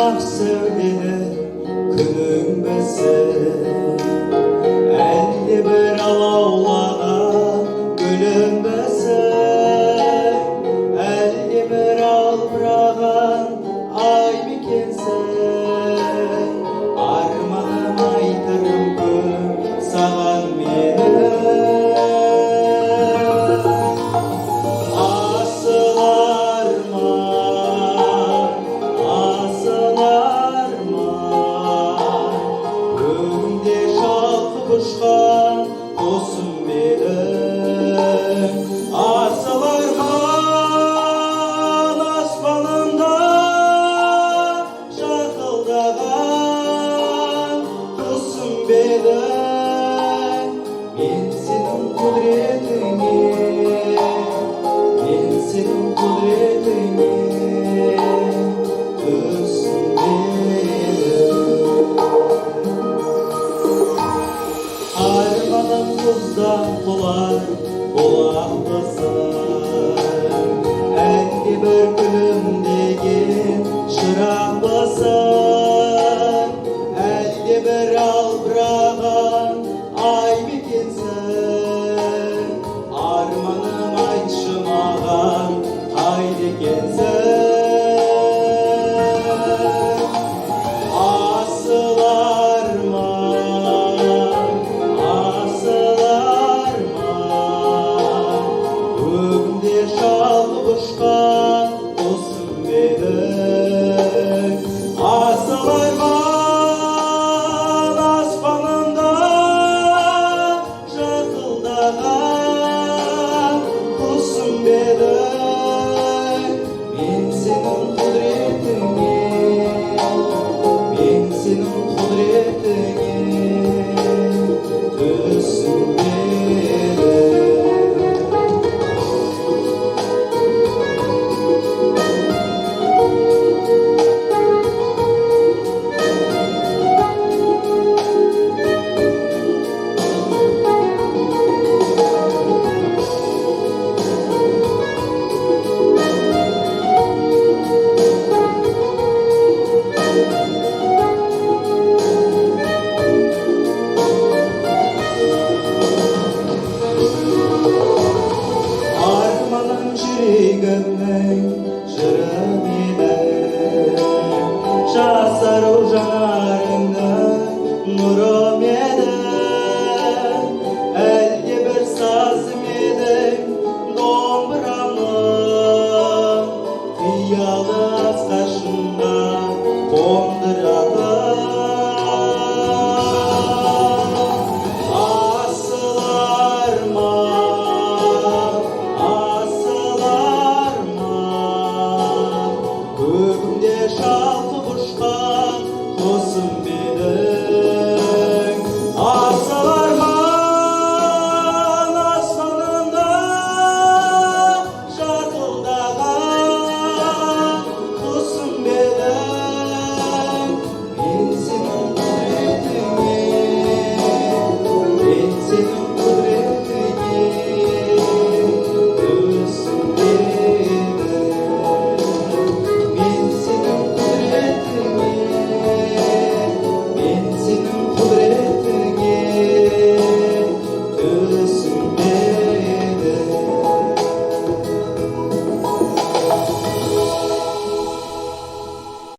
ақ сәулелі күнің бісің, әлде бір алаулаған гүлің бісің, әлде бір албыраған ай мекенсің. Арманым айтарым көп саған менің, асыл арман, асыл арман, көгімде шалқып ұшқан досым менің. Асыл арман, аспанымда шақылдаған құсым едің. Мен сенің құдіретіңе, мен сенің құдіретіңе түсінбедім. Арманым құздан құлар бұлақпысың, әлде бір күлімдеген шырақпысың, әлде бір албыраған ай мекенсің. Арманым айтшы маған қайда екенсің. Асыл арман, асыл арман, көгімде шалқып ұшқан досым едің. Асыл арман, аспанымда шақылдаған құсым едің. Мен сенің құдіретіңе, мен сенің құдіретіңе түсінбедім. Арманым жүрегімнің жырым еді, жасару жанарыңның нұры